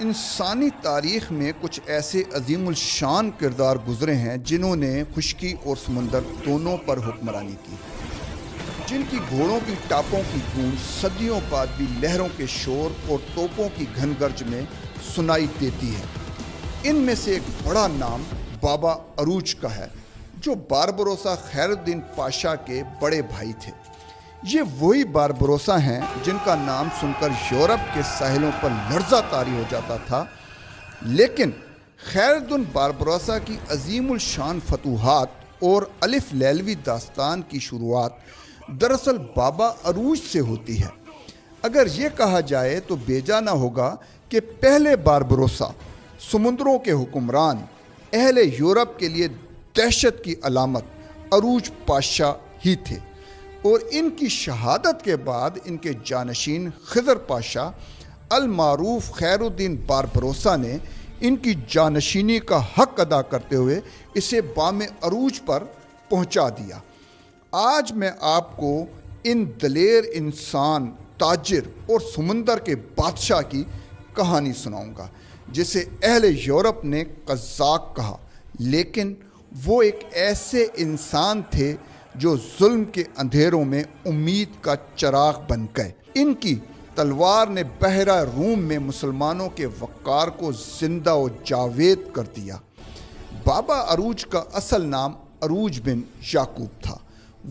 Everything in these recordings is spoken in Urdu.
انسانی تاریخ میں کچھ ایسے عظیم الشان کردار گزرے ہیں جنہوں نے خشکی اور سمندر دونوں پر حکمرانی کی، جن کی گھوڑوں کی ٹاپوں کی گونج صدیوں بعد بھی لہروں کے شور اور توپوں کی گھن گرج میں سنائی دیتی ہے۔ ان میں سے ایک بڑا نام بابا عروج کا ہے، جو باربروسا خیر الدین پاشا کے بڑے بھائی تھے۔ یہ وہی باربروسا ہیں جن کا نام سن کر یورپ کے ساحلوں پر لرزہ طاری ہو جاتا تھا، لیکن خیر الدین باربروسا کی عظیم الشان فتوحات اور الف لیلوی داستان کی شروعات دراصل بابا عروج سے ہوتی ہے۔ اگر یہ کہا جائے تو بیجا نہ ہوگا کہ پہلے باربروسا سمندروں کے حکمران اہل یورپ کے لیے دہشت کی علامت عروج پاشا ہی تھے، اور ان کی شہادت کے بعد ان کے جانشین خضر پاشا المعروف خیر الدین باربروسا نے ان کی جانشینی کا حق ادا کرتے ہوئے اسے بام عروج پر پہنچا دیا۔ آج میں آپ کو ان دلیر انسان، تاجر اور سمندر کے بادشاہ کی کہانی سناؤں گا، جسے اہل یورپ نے قزاق کہا، لیکن وہ ایک ایسے انسان تھے جو ظلم کے اندھیروں میں امید کا چراغ بن گئے۔ ان کی تلوار نے بحیرہ روم میں مسلمانوں کے وقار کو زندہ و جاوید کر دیا۔ بابا عروج کا اصل نام عروج بن یعقوب تھا۔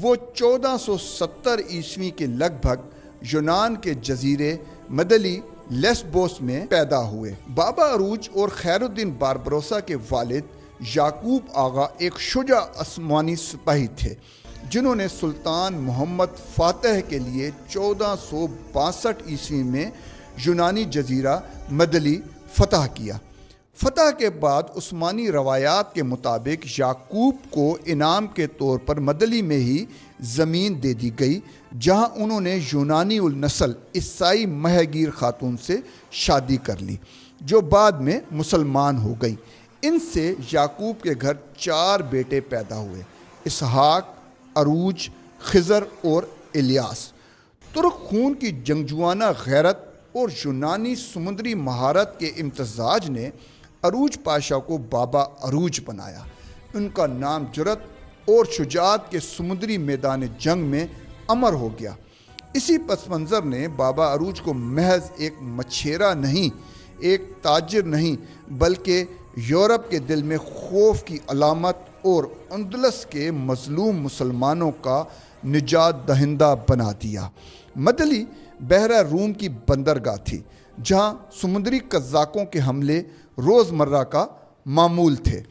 وہ 1470 عیسوی کے لگ بھگ یونان کے جزیرے مدلی لیسبوس میں پیدا ہوئے۔ بابا عروج اور خیر الدین باربروسا کے والد یعقوب آغا ایک شجاع آسمانی سپاہی تھے، جنہوں نے سلطان محمد فاتح کے لیے 1462 عیسوی میں یونانی جزیرہ مدلی فتح کیا۔ فتح کے بعد عثمانی روایات کے مطابق یعقوب کو انعام کے طور پر مدلی میں ہی زمین دے دی گئی، جہاں انہوں نے یونانی النسل عیسائی ماہی گیر خاتون سے شادی کر لی، جو بعد میں مسلمان ہو گئی۔ ان سے یعقوب کے گھر 4 بیٹے پیدا ہوئے: اسحاق، عروج، خضر اور الیاس۔ ترک خون کی جنگجوانہ غیرت اور یونانی سمندری مہارت کے امتزاج نے عروج پاشا کو بابا عروج بنایا۔ ان کا نام جرأت اور شجاعت کے سمندری میدان جنگ میں امر ہو گیا۔ اسی پس منظر نے بابا عروج کو محض ایک مچھیرا نہیں، ایک تاجر نہیں، بلکہ یورپ کے دل میں خوف کی علامت اور اندلس کے مظلوم مسلمانوں کا نجات دہندہ بنا دیا۔ مدلی بحیرہ روم کی بندرگاہ تھی، جہاں سمندری قزاقوں کے حملے روزمرہ کا معمول تھے۔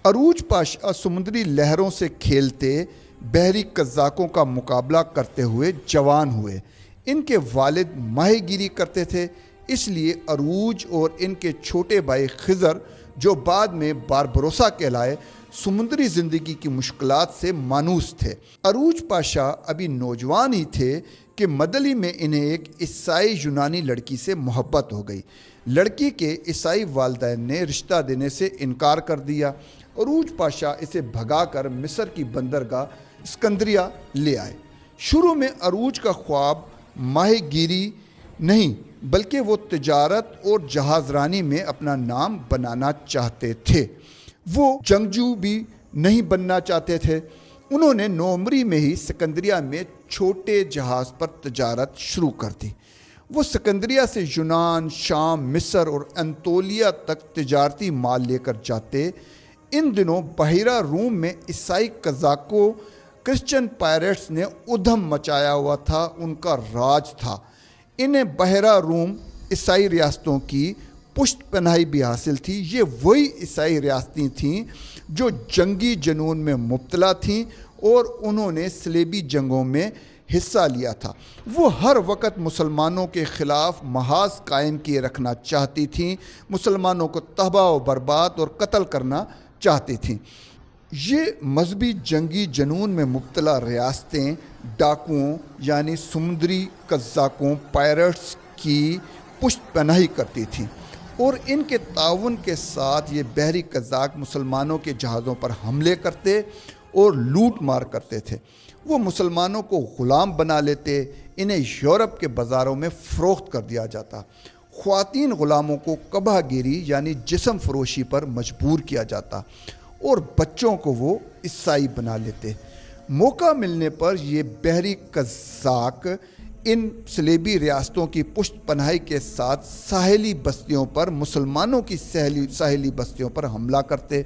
عروج پاشا سمندری لہروں سے کھیلتے بحری قزاقوں کا مقابلہ کرتے ہوئے جوان ہوئے۔ ان کے والد ماہی گیری کرتے تھے، اس لیے عروج اور ان کے چھوٹے بھائی خضر، جو بعد میں باربروسا کہلائے، سمندری زندگی کی مشکلات سے مانوس تھے۔ عروج پاشا ابھی نوجوان ہی تھے کہ مدلی میں انہیں ایک عیسائی یونانی لڑکی سے محبت ہو گئی۔ لڑکی کے عیسائی والدین نے رشتہ دینے سے انکار کر دیا۔ عروج پاشا اسے بھگا کر مصر کی بندرگاہ اسکندریہ لے آئے۔ شروع میں عروج کا خواب ماہی گیری نہیں، بلکہ وہ تجارت اور جہاز رانی میں اپنا نام بنانا چاہتے تھے۔ وہ جنگجو بھی نہیں بننا چاہتے تھے۔ انہوں نے نوعمری میں ہی سکندریہ میں چھوٹے جہاز پر تجارت شروع کر دی۔ وہ سکندریہ سے یونان، شام، مصر اور انطولیہ تک تجارتی مال لے کر جاتے۔ ان دنوں بحیرہ روم میں عیسائی قزاقوں، کرسچن پائریٹس نے ادھم مچایا ہوا تھا، ان کا راج تھا۔ انہیں بحیرہ روم عیسائی ریاستوں کی پشت پناہی بھی حاصل تھی۔ یہ وہی عیسائی ریاستیں تھیں جو جنگی جنون میں مبتلا تھیں اور انہوں نے صلیبی جنگوں میں حصہ لیا تھا۔ وہ ہر وقت مسلمانوں کے خلاف محاذ قائم کیے رکھنا چاہتی تھیں، مسلمانوں کو تباہ و برباد اور قتل کرنا چاہتی تھیں۔ یہ مذہبی جنگی جنون میں مبتلا ریاستیں ڈاکوؤں یعنی سمندری قزاقوں، پائریٹس کی پشت پناہی کرتی تھیں، اور ان کے تعاون کے ساتھ یہ بحری قزاق مسلمانوں کے جہازوں پر حملے کرتے اور لوٹ مار کرتے تھے۔ وہ مسلمانوں کو غلام بنا لیتے، انہیں یورپ کے بازاروں میں فروخت کر دیا جاتا۔ خواتین غلاموں کو کبہ گیری یعنی جسم فروشی پر مجبور کیا جاتا اور بچوں کو وہ عیسائی بنا لیتے۔ موقع ملنے پر یہ بحری قزاق ان صلیبی ریاستوں کی پشت پناہی کے ساتھ ساحلی بستیوں پر، مسلمانوں کی ساحلی بستیوں پر حملہ کرتے،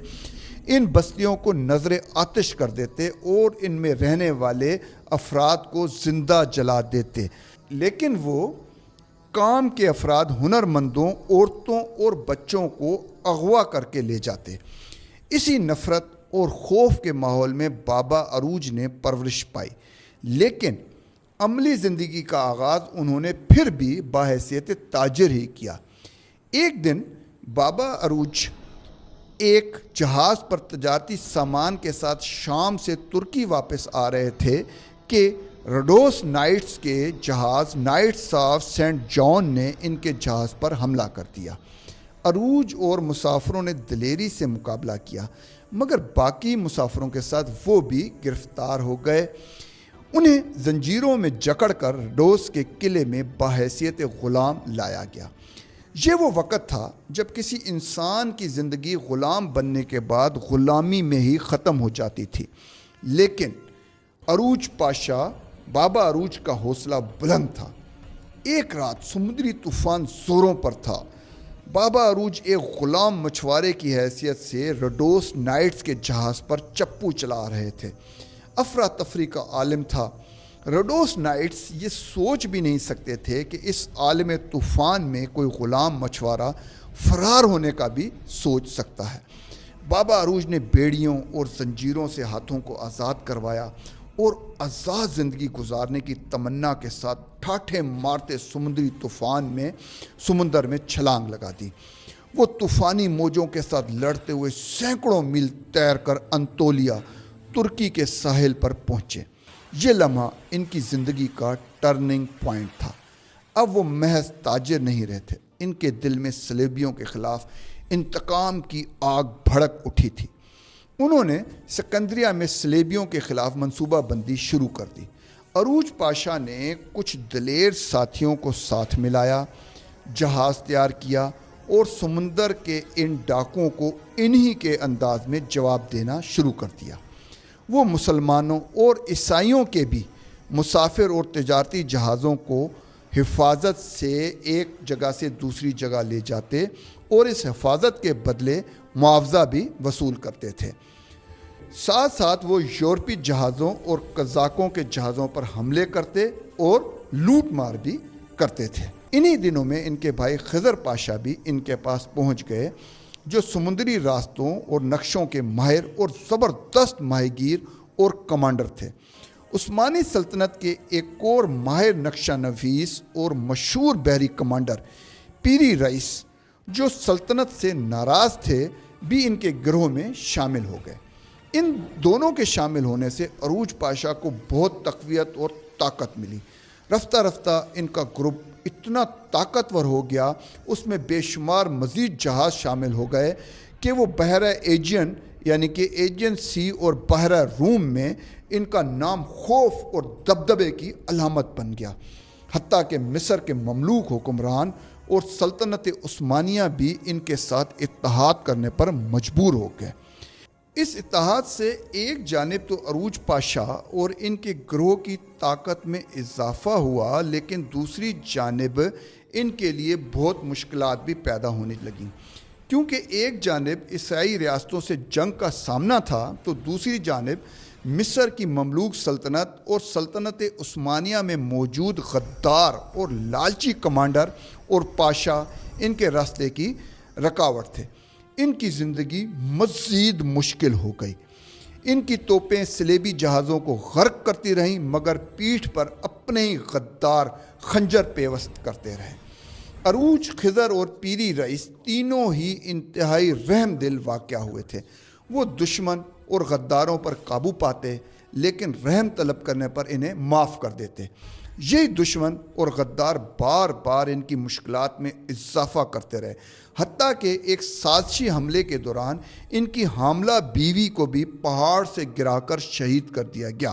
ان بستیوں کو نظر آتش کر دیتے اور ان میں رہنے والے افراد کو زندہ جلا دیتے، لیکن وہ کام کے افراد، ہنرمندوں، عورتوں اور بچوں کو اغوا کر کے لے جاتے۔ اسی نفرت اور خوف کے ماحول میں بابا عروج نے پرورش پائی، لیکن عملی زندگی کا آغاز انہوں نے پھر بھی بحیثیت تاجر ہی کیا۔ ایک دن بابا عروج ایک جہاز پر تجارتی سامان کے ساتھ شام سے ترکی واپس آ رہے تھے کہ روڈوس نائٹس کے جہاز نائٹس آف سینٹ جان نے ان کے جہاز پر حملہ کر دیا۔ عروج اور مسافروں نے دلیری سے مقابلہ کیا، مگر باقی مسافروں کے ساتھ وہ بھی گرفتار ہو گئے۔ انہیں زنجیروں میں جکڑ کر روڈوس کے قلعے میں بحیثیت غلام لایا گیا۔ یہ وہ وقت تھا جب کسی انسان کی زندگی غلام بننے کے بعد غلامی میں ہی ختم ہو جاتی تھی، لیکن عروج پاشا، بابا عروج کا حوصلہ بلند تھا۔ ایک رات سمندری طوفان زوروں پر تھا۔ بابا عروج ایک غلام مچھوارے کی حیثیت سے روڈوس نائٹس کے جہاز پر چپو چلا رہے تھے۔ افراتفری کا عالم تھا۔ روڈوس نائٹس یہ سوچ بھی نہیں سکتے تھے کہ اس عالم طوفان میں کوئی غلام مچھوارا فرار ہونے کا بھی سوچ سکتا ہے۔ بابا عروج نے بیڑیوں اور زنجیروں سے ہاتھوں کو آزاد کروایا اور آزاد زندگی گزارنے کی تمنا کے ساتھ ٹھاٹھے مارتے سمندر میں چھلانگ لگا دی۔ وہ طوفانی موجوں کے ساتھ لڑتے ہوئے سینکڑوں میل تیر کر انطولیہ، ترکی کے ساحل پر پہنچے۔ یہ لمحہ ان کی زندگی کا ٹرننگ پوائنٹ تھا۔ اب وہ محض تاجر نہیں رہتے، ان کے دل میں صلیبیوں کے خلاف انتقام کی آگ بھڑک اٹھی تھی۔ انہوں نے سکندریہ میں صلیبیوں کے خلاف منصوبہ بندی شروع کر دی۔ عروج پاشا نے کچھ دلیر ساتھیوں کو ساتھ ملایا، جہاز تیار کیا اور سمندر کے ان ڈاکوؤں کو انہی کے انداز میں جواب دینا شروع کر دیا۔ وہ مسلمانوں اور عیسائیوں کے بھی مسافر اور تجارتی جہازوں کو حفاظت سے ایک جگہ سے دوسری جگہ لے جاتے اور اس حفاظت کے بدلے معاوضہ بھی وصول کرتے تھے۔ ساتھ ساتھ وہ یورپی جہازوں اور قزاقوں کے جہازوں پر حملے کرتے اور لوٹ مار بھی کرتے تھے۔ انہی دنوں میں ان کے بھائی خضر پاشا بھی ان کے پاس پہنچ گئے، جو سمندری راستوں اور نقشوں کے ماہر اور زبردست ماہی گیر اور کمانڈر تھے۔ عثمانی سلطنت کے ایک اور ماہر نقشہ نویس اور مشہور بحری کمانڈر پیری رئیس، جو سلطنت سے ناراض تھے، بھی ان کے گروہ میں شامل ہو گئے۔ ان دونوں کے شامل ہونے سے عروج پاشا کو بہت تقویت اور طاقت ملی۔ رفتہ رفتہ ان کا گروپ اتنا طاقتور ہو گیا، اس میں بے شمار مزید جہاز شامل ہو گئے کہ وہ بحیرہ ایجین یعنی کہ ایجین سی اور بحیرہ روم میں ان کا نام خوف اور دبدبے کی علامت بن گیا۔ حتیٰ کہ مصر کے مملوک حکمران اور سلطنت عثمانیہ بھی ان کے ساتھ اتحاد کرنے پر مجبور ہو گئے۔ اس اتحاد سے ایک جانب تو عروج پاشا اور ان کے گروہ کی طاقت میں اضافہ ہوا، لیکن دوسری جانب ان کے لیے بہت مشکلات بھی پیدا ہونے لگیں، کیونکہ ایک جانب عیسائی ریاستوں سے جنگ کا سامنا تھا تو دوسری جانب مصر کی مملوک سلطنت اور سلطنت عثمانیہ میں موجود غدار اور لالچی کمانڈر اور پاشا ان کے راستے کی رکاوٹ تھے۔ ان کی زندگی مزید مشکل ہو گئی۔ ان کی توپیں صلیبی جہازوں کو غرق کرتی رہیں، مگر پیٹھ پر اپنے ہی غدار خنجر پیوست کرتے رہے۔ عروج، خضر اور پیری رئیس تینوں ہی انتہائی رحم دل واقع ہوئے تھے۔ وہ دشمن اور غداروں پر قابو پاتے، لیکن رحم طلب کرنے پر انہیں معاف کر دیتے۔ یہی دشمن اور غدار بار بار ان کی مشکلات میں اضافہ کرتے رہے، حتیٰ کہ ایک سازشی حملے کے دوران ان کی حاملہ بیوی کو بھی پہاڑ سے گرا کر شہید کر دیا گیا۔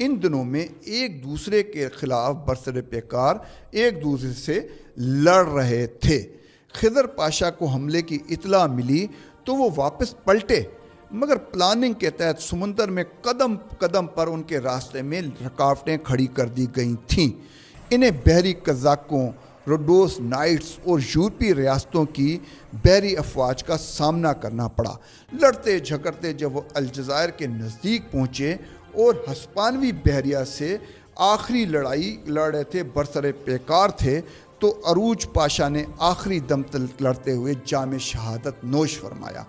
ان دنوں میں ایک دوسرے کے خلاف برسر پیکار ایک دوسرے سے لڑ رہے تھے۔ خضر پاشا کو حملے کی اطلاع ملی تو وہ واپس پلٹے، مگر پلاننگ کے تحت سمندر میں قدم قدم پر ان کے راستے میں رکاوٹیں کھڑی کر دی گئی تھیں۔ انہیں بحری قزاقوں، روڈوس نائٹس اور یورپی ریاستوں کی بحری افواج کا سامنا کرنا پڑا۔ لڑتے جھگڑتے جب وہ الجزائر کے نزدیک پہنچے اور ہسپانوی بحریہ سے آخری لڑائی لڑ رہے تھے، برسر پیکار تھے، تو عروج پاشا نے آخری دم تک لڑتے ہوئے جام شہادت نوش فرمایا۔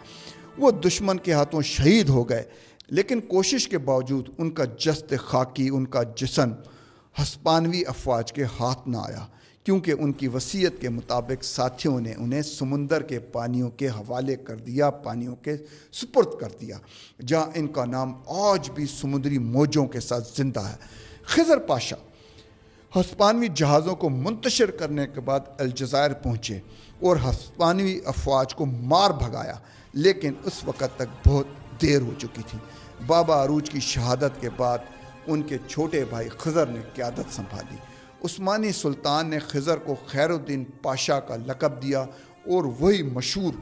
وہ دشمن کے ہاتھوں شہید ہو گئے، لیکن کوشش کے باوجود ان کا جسد خاکی، ان کا جسم ہسپانوی افواج کے ہاتھ نہ آیا، کیونکہ ان کی وصیت کے مطابق ساتھیوں نے انہیں سمندر کے پانیوں کے حوالے کر دیا، پانیوں کے سپرد کر دیا، جہاں ان کا نام آج بھی سمندری موجوں کے ساتھ زندہ ہے۔ خضر پاشا ہسپانوی جہازوں کو منتشر کرنے کے بعد الجزائر پہنچے اور ہسپانوی افواج کو مار بھگایا، لیکن اس وقت تک بہت دیر ہو چکی تھی۔ بابا عروج کی شہادت کے بعد ان کے چھوٹے بھائی خضر نے قیادت سنبھالی۔ عثمانی سلطان نے خضر کو خیر الدین پاشا کا لقب دیا اور وہی مشہور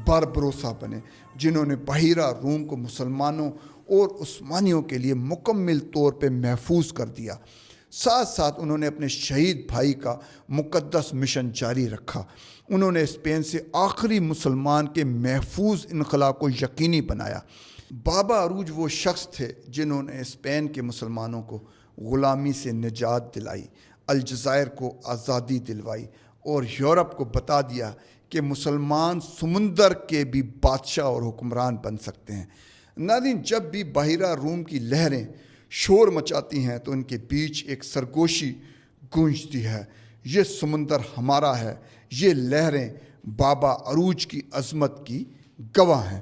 باربروسا بنے جنہوں نے بحیرہ روم کو مسلمانوں اور عثمانیوں کے لیے مکمل طور پہ محفوظ کر دیا۔ ساتھ ساتھ انہوں نے اپنے شہید بھائی کا مقدس مشن جاری رکھا۔ انہوں نے اسپین سے آخری مسلمان کے محفوظ انخلا کو یقینی بنایا۔ بابا عروج وہ شخص تھے جنہوں نے اسپین کے مسلمانوں کو غلامی سے نجات دلائی، الجزائر کو آزادی دلوائی اور یورپ کو بتا دیا کہ مسلمان سمندر کے بھی بادشاہ اور حکمران بن سکتے ہیں۔ ناظرین، جب بھی بحیرہ روم کی لہریں شور مچاتی ہیں تو ان کے بیچ ایک سرگوشی گونجتی ہے، یہ سمندر ہمارا ہے، یہ لہریں بابا عروج کی عظمت کی گواہ ہیں۔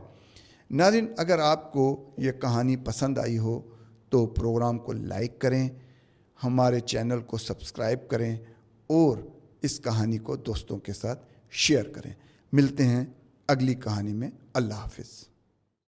ناظرین، اگر آپ کو یہ کہانی پسند آئی ہو تو پروگرام کو لائک کریں، ہمارے چینل کو سبسکرائب کریں اور اس کہانی کو دوستوں کے ساتھ شیئر کریں۔ ملتے ہیں اگلی کہانی میں۔ اللہ حافظ۔